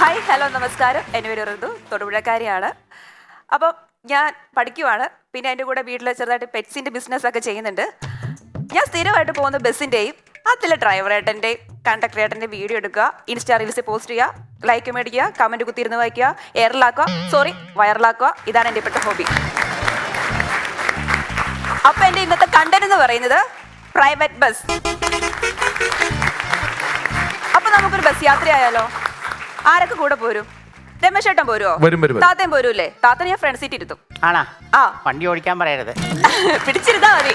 Hi hello നമസ്കാരം. എൻ്റെ പേര് ഋതു, തൊടുപുഴക്കാരിയാണ്. അപ്പം ഞാൻ പഠിക്കുവാണ്. പിന്നെ എൻ്റെ കൂടെ വീട്ടിൽ ചെറുതായിട്ട് പെറ്റ്സിൻ്റെ ബിസിനസ്സൊക്കെ ചെയ്യുന്നുണ്ട്. ഞാൻ സ്ഥിരമായിട്ട് പോകുന്ന ബസ്സിൻ്റെയും അതിലെ ഡ്രൈവറേട്ടൻ്റെയും കണ്ടക്ടറേട്ടൻ്റെ വീഡിയോ എടുക്കുക, ഇൻസ്റ്റാ റീൽസിൽ പോസ്റ്റ് ചെയ്യുക, ലൈക്ക് മേടിക്കുക, കമൻറ്റ് കുത്തിയിരുന്ന് വായിക്കുക, വൈറലാക്കുക. ഇതാണ് എൻ്റെ ഇപ്പോഴത്തെ ഹോബി. അപ്പം എൻ്റെ ഇന്നത്തെ കണ്ടന്റ് എന്ന് പറയുന്നത് പ്രൈവറ്റ് ബസ്. അപ്പം നമുക്കൊരു ബസ് യാത്രയായാലോ? ആരൊക്കെ കൂടെ പോരും? രമേശ് ചേട്ടൻ പോരുമോ? താത്തയും പോരൂല്ലേ? താത്തനെ ഞാൻ ഫ്രണ്ട് സീറ്റ് ഇരുത്തും. വണ്ടി ഓടിക്കാൻ പറയരുത്, പിടിച്ചിരുന്നാ മതി.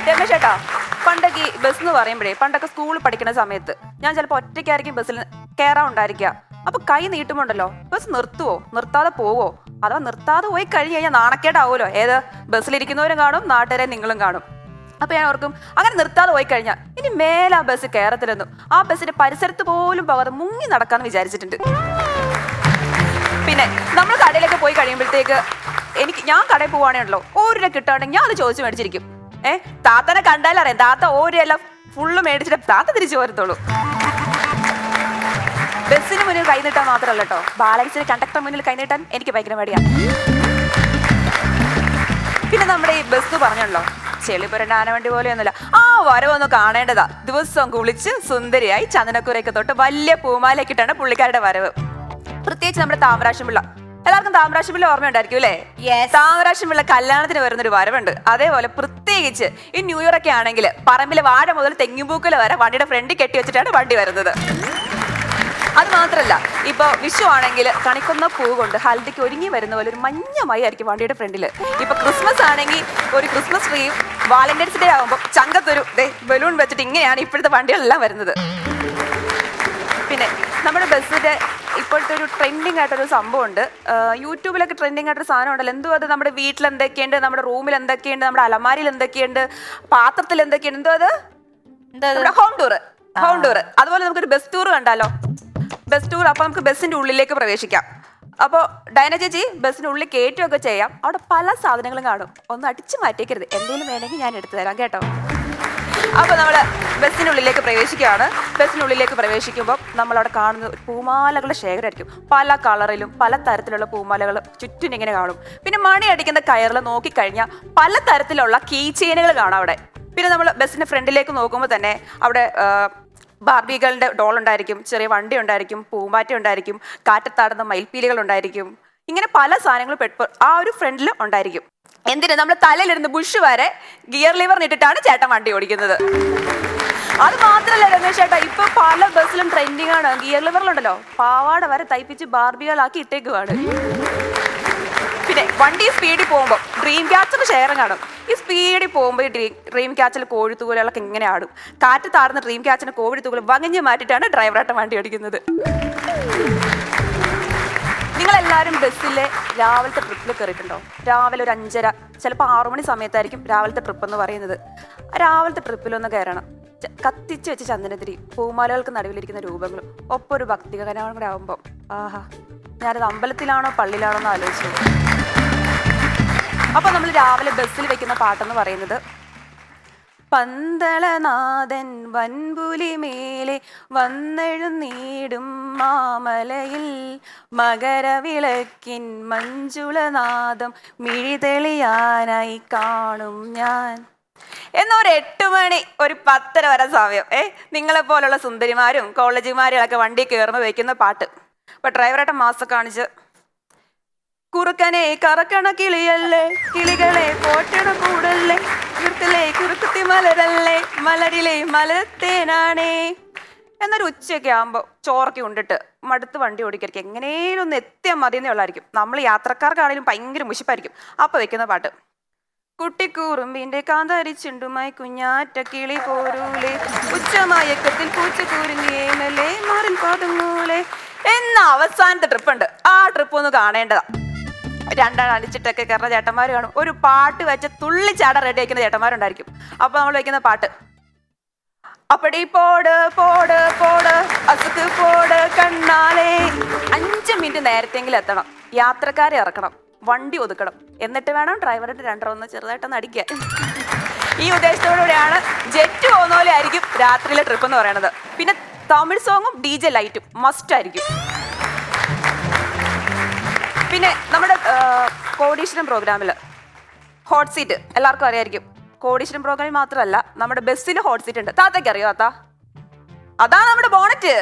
രമേശ് ചേട്ടാ, പണ്ടൊക്കെ ഈ ബസ് എന്ന് പറയുമ്പോഴേ, പണ്ടൊക്കെ സ്കൂളിൽ പഠിക്കുന്ന സമയത്ത് ഞാൻ ചിലപ്പോൾ ഒറ്റയ്ക്കായിരിക്കും ബസ്സിൽ കയറാറുണ്ടായിരിക്കുക. അപ്പൊ കൈ നീട്ടുമുണ്ടല്ലോ, ബസ് നിർത്തുവോ, നിർത്താതെ പോവോ? അഥവാ നിർത്താതെ പോയി കഴിഞ്ഞ് കഴിഞ്ഞാൽ നാണക്കേടാവുമല്ലോ. ഏത് ബസ്സിലിരിക്കുന്നവരും കാണും, നാട്ടുകാരെ നിങ്ങളും കാണും. അപ്പൊ ഞാൻ ഓർക്കും, അങ്ങനെ നിർത്താതെ പോയി കഴിഞ്ഞാൽ ഇനി മേലെ ആ ബസ് കയറത്തില്ലെന്നും ആ ബസ്സിന്റെ പരിസരത്ത് പോലും പോകാതെ മുങ്ങി നടക്കാന്ന് വിചാരിച്ചിട്ടുണ്ട്. പിന്നെ നമ്മൾ കടയിലൊക്കെ പോയി കഴിയുമ്പോഴത്തേക്ക് ഞാൻ കടയിൽ പോവാണല്ലോ, ഓരോ കിട്ടുകയാണെങ്കിൽ ഞാൻ അത് ചോദിച്ചു മേടിച്ചിരിക്കും. താത്തനെ കണ്ടാലറിയാം, താത്ത ഓരോല്ലാം ഫുള്ള് മേടിച്ചിട്ട് താത്ത തിരിച്ചു പോരത്തുള്ളൂ. ബസ്സിന് മുന്നിൽ കൈ നീട്ടാൻ മാത്രമല്ല കേട്ടോ, ബാലൻസിന് കണ്ടക്ടർ മുന്നിൽ കൈ നീട്ടാൻ എനിക്ക് ഭയങ്കര മടിയാണ്. പിന്നെ നമ്മുടെ ഈ ബസ് പറഞ്ഞല്ലോ, ചെളിപുരണ്ട ആനവണ്ടി പോലെയൊന്നുമില്ല. ആ വരവൊന്ന് കാണേണ്ടതാ. ദിവസം കുളിച്ച് സുന്ദരിയായി ചന്ദനക്കുരയൊക്കെ തൊട്ട് വലിയ പൂമാലയൊക്കെ പുള്ളിക്കാരുടെ വരവ്. പ്രത്യേകിച്ച് നമ്മുടെ താമരാശം പിള്ള. എല്ലാവർക്കും താമരാശം പിള്ള ഓർമ്മയുണ്ടായിരിക്കും അല്ലേ? താമരാശം പിള്ള കല്യാണത്തിന് വരുന്നൊരു വരവുണ്ട്. അതേപോലെ പ്രത്യേകിച്ച് ഈ ന്യൂ ഇയർ ഒക്കെ ആണെങ്കിൽ പറമ്പിലെ വാഴ മുതൽ തെങ്ങിൻപൂക്കൽ വരെ വണ്ടിയുടെ ഫ്രണ്ടിൽ കെട്ടി വെച്ചിട്ടാണ് വണ്ടി വരുന്നത്. അത് മാത്രല്ല, ഇപ്പൊ വിഷു ആണെങ്കിൽ കണിക്കൊന്ന പൂ കൊണ്ട് ഹൽദിക്ക് ഒരുങ്ങി വരുന്ന പോലെ ഒരു മഞ്ഞ മയായിരിക്കും വണ്ടിയുടെ ഫ്രണ്ടിൽ. ഇപ്പൊ ക്രിസ്മസ് ആണെങ്കിൽ ഒരു ക്രിസ്മസ് ട്രീയും, വാലന്റൈൻസ് ഡേ ആകുമ്പോൾ ചങ്കത്തൊരു ബലൂൺ വെച്ചിട്ട് ഇങ്ങനെയാണ് ഇപ്പോഴത്തെ വണ്ടികളെല്ലാം വരുന്നത്. പിന്നെ നമ്മുടെ ബസ്സിന്റെ ഇപ്പോഴത്തെ ഒരു ട്രെൻഡിങ് ആയിട്ടൊരു സംഭവം ഉണ്ട്. യൂട്യൂബിലൊക്കെ ട്രെൻഡിങ് ആയിട്ടൊരു സാധനം ഉണ്ടല്ലോ. എന്തോ അത് നമ്മുടെ വീട്ടിൽ എന്തൊക്കെയുണ്ട്, നമ്മുടെ റൂമിൽ എന്തൊക്കെയുണ്ട്, നമ്മുടെ അലമാരിയിൽ എന്തൊക്കെയുണ്ട്, പാത്രത്തിൽ എന്തൊക്കെയുണ്ട്, എന്തോ അത് ഹോം ടൂർ. അതുപോലെ നമുക്കൊരു ബസ് ടൂർ കണ്ടാലോ? Bus tour. അപ്പൊ നമുക്ക് ബസ്സിന്റെ ഉള്ളിലേക്ക് പ്രവേശിക്കാം. അപ്പോൾ ഡൈന ചേച്ചി ബസ്സിന്റെ ഉള്ളിൽ കയറ്റുമൊക്കെ ചെയ്യാം. അവിടെ പല സാധനങ്ങളും കാണും. ഒന്ന് അടിച്ചു മാറ്റിക്കരുത്, എന്തെങ്കിലും വേണമെങ്കിൽ ഞാൻ എടുത്തു തരാം കേട്ടോ. അപ്പോൾ നമ്മൾ ബസ്സിനുള്ളിലേക്ക് പ്രവേശിക്കുകയാണ്. ബസ്സിനുള്ളിലേക്ക് പ്രവേശിക്കുമ്പോൾ നമ്മളവിടെ കാണുന്നത് പൂമാലകളുടെ ശേഖരമായിരിക്കും. പല കളറിലും പല തരത്തിലുള്ള പൂമാലകൾ ചുറ്റും ഇങ്ങനെ കാണും. പിന്നെ മണി അടിക്കുന്ന കയറിൽ നോക്കിക്കഴിഞ്ഞാൽ പല തരത്തിലുള്ള കീ ചെയിനുകൾ കാണാം അവിടെ. പിന്നെ നമ്മൾ ബസ്സിന്റെ ഫ്രണ്ടിലേക്ക് നോക്കുമ്പോൾ തന്നെ അവിടെ ബാർബികളുടെ ഡോൾ ഉണ്ടായിരിക്കും, ചെറിയ വണ്ടി ഉണ്ടായിരിക്കും, പൂമ്പാറ്റ ഉണ്ടായിരിക്കും, കാറ്റത്താടുന്ന മയിൽപ്പീലികൾ ഉണ്ടായിരിക്കും. ഇങ്ങനെ പല സാധനങ്ങളും ആ ഒരു ഫ്രണ്ടിൽ ഉണ്ടായിരിക്കും. എന്തിനാ നമ്മൾ തലയിലിരുന്ന് ബുഷ് വരെ ഗിയർ ലിവർ ഇട്ടിട്ടാണ് ചേട്ടൻ വണ്ടി ഓടിക്കുന്നത്. അത് മാത്രല്ല രമേശ് ചേട്ടാ, ഇപ്പൊ പല ബസ്സിലും ട്രെൻഡിങ് ആണ്. ഗിയർ ലിവറിലുണ്ടല്ലോ പാവാട വരെ തയ്പ്പിച്ച് ബാർബികളാക്കി ഇട്ടേക്കുവാണ്. പിന്നെ വണ്ടി സ്പീഡിൽ പോകുമ്പോൾ ഡ്രീം ക്യാച്ചർ ഷെയറും കാണും. ഈ സ്പീഡിൽ പോകുമ്പോൾ ഈ ഡ്രീം ക്യാച്ചിൽ കോഴിത്തൂകളൊക്കെ ഇങ്ങനെ ആടും. കാറ്റ് താർന്ന ഡ്രീം ക്യാച്ചിന് കോഴിത്തൂകൾ വകഞ്ഞ് മാറ്റിയിട്ടാണ് ഡ്രൈവറായിട്ട് വണ്ടി ഓടിക്കുന്നത്. നിങ്ങളെല്ലാവരും ബസ്സിലെ രാവിലത്തെ ട്രിപ്പിൽ കയറിയിട്ടുണ്ടോ? രാവിലെ ഒരു 5:30, ചിലപ്പോൾ 6 മണി സമയത്തായിരിക്കും രാവിലത്തെ ട്രിപ്പ് എന്ന് പറയുന്നത്. രാവിലത്തെ ട്രിപ്പിലൊന്ന് കയറണം. കത്തിച്ച് വെച്ച് ചന്ദനത്തിരി, പൂമാലകൾക്ക് നടുവിലിരിക്കുന്ന രൂപങ്ങളും ഒപ്പം ഒരു ഭക്തിഗാനം കൂടെ ആകുമ്പോൾ ആഹാ, ഞാനത് അമ്പലത്തിലാണോ പള്ളിയിലാണോ എന്ന് ആലോചിച്ചു. അപ്പൊ നമ്മൾ രാവിലെ ബസ്സിൽ വെക്കുന്ന പാട്ടെന്ന് പറയുന്നത്, പന്തളനാഥൻ വൻപുലി മേലെ വന്നെഴുന്നീടും മാമലയിൽ മകരവിളക്കിൻ മഞ്ജുളനാദം മിഴിതെളിയാനായി കാണും ഞാൻ എന്നൊരു 8 മണി ഒരു 10:30 വരെ സമയം നിങ്ങളെ പോലുള്ള സുന്ദരിമാരും കോളേജുമാരും വണ്ടി കയറുമ്പോൾ വെക്കുന്ന പാട്ട്. അപ്പൊ ഡ്രൈവറായിട്ട് മാസം കാണിച്ച്, കുറുക്കനെ കറക്കണ കിളിയല്ലേ, കിളികളെ പോറ്റണ കൂടല്ലേ, കുറുക്കുത്തി മലരല്ലേ, മലരിലെ മലത്തേനാണേ എന്നൊരു ഉച്ചയൊക്കെ ആകുമ്പോൾ ചോറൊക്കെ ഉണ്ടിട്ട് മടുത്ത് വണ്ടി ഓടിക്കരുത്, എങ്ങനെയും ഒന്ന് എത്തിയാൽ മതിയെന്നേ ഉള്ളായിരിക്കും. നമ്മൾ യാത്രക്കാർക്കാണെങ്കിലും ഭയങ്കര മുഷിപ്പായിരിക്കും. അപ്പൊ വെക്കുന്ന പാട്ട്, കുട്ടിക്കൂറുമ്പിന്റെ കാന്തരിച്ചുണ്ടുമായി കുഞ്ഞാറ്റ കിളി പോരൂലേ, ഉച്ചമയക്കത്തിൽ പൂച്ച കൂരിഞ്ഞേമല്ലേ മാറിൽ പാതുങ്ങൂലേ എന്ന അവസാനത്തെ ട്രിപ്പുണ്ട്. ആ ട്രിപ്പ് ഒന്ന് കാണേണ്ടതാ. 2 അടിച്ചിട്ടൊക്കെ കയറുന്ന ചേട്ടന്മാർ കാണും. ഒരു പാട്ട് വെച്ച് തുള്ളിച്ചാട റെഡി ആക്കുന്ന ചേട്ടന്മാരുണ്ടായിരിക്കും. അപ്പൊ നമ്മൾ വയ്ക്കുന്ന പാട്ട്, അപ്പടി പോട് പോട് പോട് അസുക്ക് പോട് കണ്ണാലേ. 5 മിനിറ്റ് നേരത്തെങ്കിലും എത്തണം, യാത്രക്കാരെ ഇറക്കണം, വണ്ടി ഒതുക്കണം, എന്നിട്ട് വേണം ഡ്രൈവറുടെ 2 ഒന്ന് ചെറുതായിട്ടൊന്ന് അടിക്കാൻ. ഈ ഉദ്ദേശത്തോടുകൂടിയാണ് ജെറ്റ് പോകുന്ന പോലെ ആയിരിക്കും രാത്രിയിലെ ട്രിപ്പ് എന്ന് പറയുന്നത്. പിന്നെ തമിഴ് സോങ്ങും DJ ലൈറ്റും മസ്റ്റ് ആയിരിക്കും. പിന്നെ നമ്മുടെ കോടീശ്വരം പ്രോഗ്രാമിൽ ഹോട്ട് സീറ്റ് എല്ലാവർക്കും അറിയായിരിക്കും. കോടീശ്വരം പ്രോഗ്രാമിൽ മാത്രമല്ല നമ്മുടെ ബസ്സിൽ ഹോട്ട് സീറ്റ് ഉണ്ട്. താത്തയ്ക്ക് അറിയോ താത്ത? അതാണ് നമ്മുടെ ബോണറ്റ്.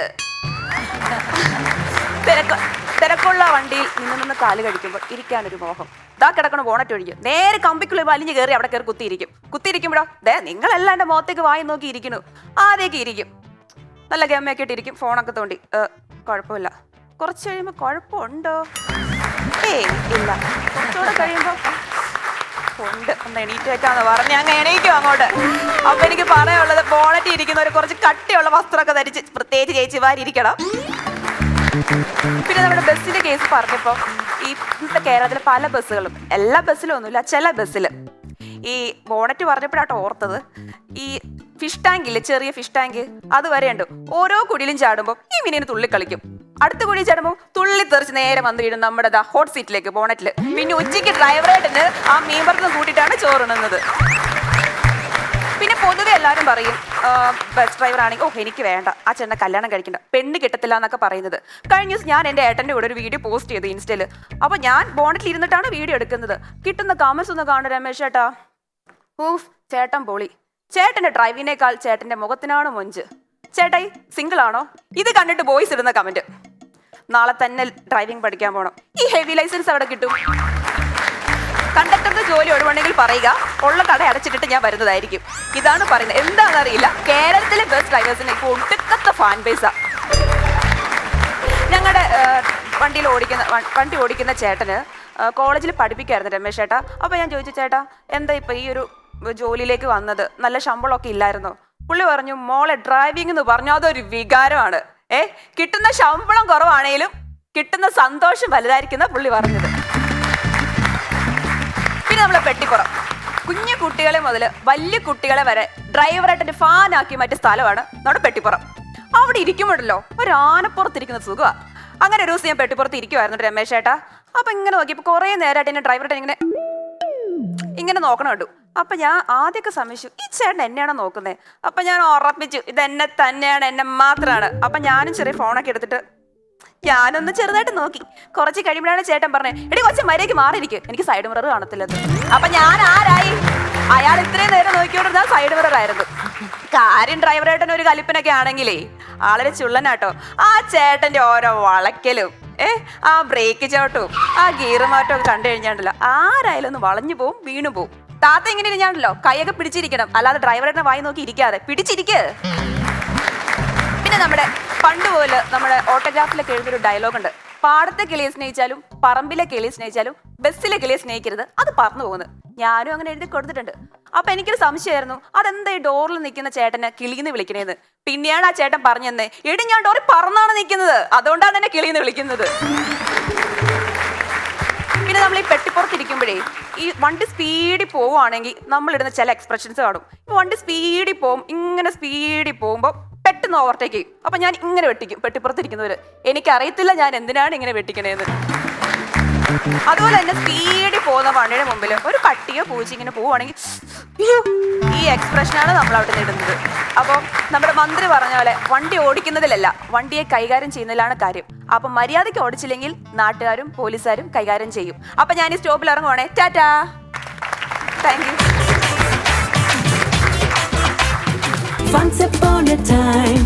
തിരക്കുള്ള വണ്ടിയിൽ നിന്ന് കാല് കഴിക്കുമ്പോൾ ഇരിക്കാനൊരു മോഹം. ഇതാ കിടക്കണ ബോണറ്റ് ഒഴിക്കും, നേരെ കമ്പിക്കുള്ളിൽ വലിഞ്ഞ് കയറി അവിടെ കയറി കുത്തിയിരിക്കുമ്പോഴോ നിങ്ങളെല്ലാം എൻ്റെ മുഖത്തേക്ക് വായി നോക്കി ഇരിക്കുന്നു. ആദ്യമൊക്കെ ഇരിക്കും, നല്ല ഗമ്മയൊക്കെ ഇട്ടിരിക്കും, ഫോണൊക്കെ തോണ്ടി. കുഴപ്പമില്ല. കുറച്ച് കഴിയുമ്പോൾ കുഴപ്പമുണ്ടോ? ഇല്ല. കുറച്ചുകൂടെ കഴിയുമ്പോൾ ഉണ്ട്. ഒന്ന് എണീറ്റ് വെക്കാന്ന് പറഞ്ഞ് അങ്ങ് എണീക്കും അങ്ങോട്ട്. അപ്പൊ എനിക്ക് പറയാനുള്ളത്, ബോണറ്റ് ഇരിക്കുന്നവർ കുറച്ച് കട്ടിയുള്ള വസ്ത്രമൊക്കെ ധരിച്ച്, പ്രത്യേകിച്ച് ചേച്ചിമാരിക്കണം. പിന്നെ നമ്മുടെ ബസ്സിന്റെ കേസ് പറഞ്ഞപ്പോൾ ഈ ഇന്നത്തെ കേരളത്തിലെ പല ബസ്സുകളും, എല്ലാ ബസ്സിലും ഒന്നുമില്ല, ചില ബസ്സിൽ ഈ ബോണറ്റ് പറഞ്ഞപ്പോഴാട്ടോ ഓർത്തത്, ഈ ഫിഷ് ടാങ്കില്ലേ, ചെറിയ ഫിഷ് ടാങ്ക്, അത് വരെയുണ്ട്. ഓരോ കുടിയിലും ചാടുമ്പോൾ ഈ മീനിന് തുള്ളി കളിക്കും. അടുത്ത കുഴി ചാടുമ്പോൾ തുള്ളി തെറിച്ച് നേരെ വന്ന് വീഴും നമ്മുടെ ഹോട്ട് സീറ്റിലേക്ക്, ബോണറ്റിൽ. പിന്നെ ഉച്ചയ്ക്ക് ഡ്രൈവറായിട്ടിന് ആ മീൻ വറുത്ത് കൂട്ടിയിട്ടാണ് ചോറുണ്ണുന്നത്. പിന്നെ പൊതുവെ എല്ലാവരും പറയും ബസ് ഡ്രൈവർ ആണെങ്കിൽ എനിക്ക് വേണ്ട, ആ ചേട്ടനെ കല്യാണം കഴിക്കണ്ട, പെണ്ണ് കിട്ടത്തില്ല എന്നൊക്കെ പറയുന്നത്. കഴിഞ്ഞ ദിവസം ഞാൻ എൻ്റെ ഏട്ടൻ്റെ കൂടെ ഒരു വീഡിയോ പോസ്റ്റ് ചെയ്തു ഇൻസ്റ്റയിൽ. അപ്പോൾ ഞാൻ ബോണറ്റിൽ ഇരുന്നിട്ടാണ് വീഡിയോ എടുക്കുന്നത്. കിട്ടുന്ന കമൻസ് ഒന്ന് കാണും, രമേശ് ചേട്ടാ, ഊഫ് ചേട്ടൻ പൊളി, ചേട്ടൻ്റെ ഡ്രൈവിനേക്കാൾ ചേട്ടൻ്റെ മുഖത്തിനാണ് മൊഞ്ച്, ചേട്ടായി സിംഗിൾ ആണോ? ഇത് കണ്ടിട്ട് ബോയ്സ് ഇടുന്ന കമൻറ്റ്, നാളെ തന്നെ ഡ്രൈവിംഗ് പഠിക്കാൻ പോകണം, ഈ ഹെവി ലൈസൻസ് അവിടെ കിട്ടും, കണ്ടക്ടറിന്റെ ജോലി ഒഴിവുണ്ടെങ്കിൽ പറയുക, ഉള്ള കട അടച്ചിട്ടിട്ട് ഞാൻ വരുന്നതായിരിക്കും. ഇതാണ് പറയുന്നത്. എന്താണെന്നറിയില്ല, കേരളത്തിലെ ബസ് ഡ്രൈവേഴ്സിന് ഇപ്പോൾ ഒടുക്കത്തെ ഫാൻ ബേസാ. ഞങ്ങളുടെ വണ്ടി ഓടിക്കുന്ന ചേട്ടന് കോളേജിൽ പഠിപ്പിക്കായിരുന്നു രമേശ് ചേട്ടാ. അപ്പോൾ ഞാൻ ചോദിച്ചു, ചേട്ടാ എന്താ ഇപ്പം ഈ ഒരു ജോലിയിലേക്ക് വന്നത്, നല്ല ശമ്പളമൊക്കെ ഇല്ലായിരുന്നോ? പുള്ളി പറഞ്ഞു, മോളെ ഡ്രൈവിംഗ് എന്ന് പറഞ്ഞു അതൊരു വികാരമാണ്. കിട്ടുന്ന ശമ്പളം കുറവാണേലും കിട്ടുന്ന സന്തോഷം വലുതായിരിക്കുന്ന പുള്ളി പറഞ്ഞത്. പിന്നെ നമ്മളെ പെട്ടിപ്പുറം, കുഞ്ഞു കുട്ടികളെ മുതൽ വലിയ കുട്ടികളെ വരെ ഡ്രൈവറായിട്ട് ഫാനാക്കി മാറ്റിയ സ്ഥലമാണ് നമ്മുടെ പെട്ടിപ്പുറം. അവിടെ ഇരിക്കുമ്പോഴല്ലോ ഒരു ആനപ്പുറത്തിരിക്കുന്ന സുഖമാണ്. അങ്ങനെ ഒരു ദിവസം ഞാൻ പെട്ടിപ്പുറത്ത് ഇരിക്കുമായിരുന്നു രമേശ് ചേട്ടാ. അപ്പൊ ഇങ്ങനെ നോക്കിയപ്പോൾ കുറേ നേരമായിട്ട് എന്നെ ഡ്രൈവറായിട്ട് ഇങ്ങനെ നോക്കണം കണ്ടു. അപ്പൊ ഞാൻ ആദ്യമൊക്കെ സംശയിച്ചു, ഈ ചേട്ടൻ എന്നെയാണോ നോക്കുന്നത്? അപ്പൊ ഞാൻ ഉറപ്പിച്ചു, ഇതെന്നെ തന്നെയാണ്, എന്നെ മാത്രമാണ്. അപ്പൊ ഞാനും ചെറിയ ഫോണൊക്കെ എടുത്തിട്ട് ഞാനൊന്ന് ചെറുതായിട്ട് നോക്കി. കുറച്ച് കഴിയുമ്പോഴാണ് ചേട്ടൻ പറഞ്ഞത്, എടി കൊച്ചു മര്യാദയ്ക്ക് മാറിയിരിക്കും, എനിക്ക് സൈഡ് മിറർ കാണത്തില്ലത്. അപ്പൊ ഞാൻ ആരായി? അയാൾ ഇത്രയും നേരം നോക്കിക്കൊണ്ടിരുന്ന സൈഡ് മിറർ ആയിരുന്നു. കാര്യം ഡ്രൈവറായിട്ടൊരു ഒരു കലിപ്പനൊക്കെ ആണെങ്കിലേ ആളൊരു ചുള്ളനാട്ടോ. ആ ചേട്ടന്റെ ഓരോ വളയ്ക്കലും ആ ബ്രേക്ക് ചവിട്ടും ആ ഗിയർ മാറ്റവും ഒക്കെ കണ്ടു കഴിഞ്ഞാണ്ടല്ലോ ആരായാലും ഒന്ന് വളഞ്ഞു പോവും, വീണു പോവും. താത്ത എങ്ങനെ ഇരിഞ്ഞാണ്ടല്ലോ കൈയൊക്കെ പിടിച്ചിരിക്കണം, അല്ലാതെ ഡ്രൈവറായിട്ട് വായി നോക്കി ഇരിക്കാതെ പിടിച്ചിരിക്ക്. പിന്നെ നമ്മുടെ പണ്ട് പോലെ നമ്മുടെ ഓട്ടോഗ്രാഫിലൊക്കെ എഴുതിയൊരു ഡയലോഗുണ്ട്, പാടത്തെ കിളിയെ സ്നേഹിച്ചാലും പറമ്പിലെ കിളിയെ സ്നേഹിച്ചാലും ബസ്സിലെ കിളിയെ സ്നേഹിക്കരുത്, അത് പറന്നു പോകുന്നു. ഞാനും അങ്ങനെ എഴുതി കൊടുത്തിട്ടുണ്ട്. അപ്പൊ എനിക്കൊരു സംശയമായിരുന്നു, അതെന്താ ഈ ഡോറിൽ നിൽക്കുന്ന ചേട്ടനെ കിളിന്ന് വിളിക്കണേന്ന്. പിന്നെയാണ് ആ ചേട്ടൻ പറഞ്ഞു തന്നെ, എടി ഞാൻ ഡോറിൽ പറന്നാണ് നിൽക്കുന്നത്, അതുകൊണ്ടാണ് എന്നെ കിളിന്ന് വിളിക്കുന്നത്. പിന്നെ നമ്മൾ ഈ പെട്ടിപ്പുറത്തിരിക്കുമ്പോഴേ ഈ വണ്ടി സ്പീഡിൽ പോവുകയാണെങ്കിൽ നമ്മളിടുന്ന ചില എക്സ്പ്രഷൻസ് കാണും. വണ്ടി സ്പീഡിൽ പോവും, ഇങ്ങനെ സ്പീഡിൽ പോകുമ്പോൾ പെട്ടെന്ന് ഓവർടേക്ക് ചെയ്യും. അപ്പം ഞാൻ ഇങ്ങനെ വെട്ടിക്കും പെട്ടിപ്പുറത്തിരിക്കുന്നവർ. എനിക്കറിയത്തില്ല ഞാൻ എന്തിനാണ് ഇങ്ങനെ വെട്ടിക്കണേന്ന്. അതുപോലെ തന്നെ സ്പീഡിൽ പോകുന്ന വണ്ടിയുടെ മുമ്പിൽ ഒരു പട്ടിയോ പൂച്ച ഇങ്ങനെ പോവുകയാണെങ്കിൽ ഈ എക്സ്പ്രഷനാണ് നമ്മൾ അവിടെ ഇടുന്നത്. അപ്പോൾ നമ്മുടെ മന്ത്രി പറഞ്ഞ പോലെ വണ്ടി ഓടിക്കുന്നതിലല്ല, വണ്ടിയെ കൈകാര്യം ചെയ്യുന്നതിലാണ് കാര്യം. അപ്പം മര്യാദയ്ക്ക് ഓടിച്ചില്ലെങ്കിൽ നാട്ടുകാരും പോലീസുകാരും കൈകാര്യം ചെയ്യും. അപ്പം ഞാൻ ഈ സ്റ്റോപ്പിൽ ഇറങ്ങുവാണേ. Tata, thank you. Once upon a time.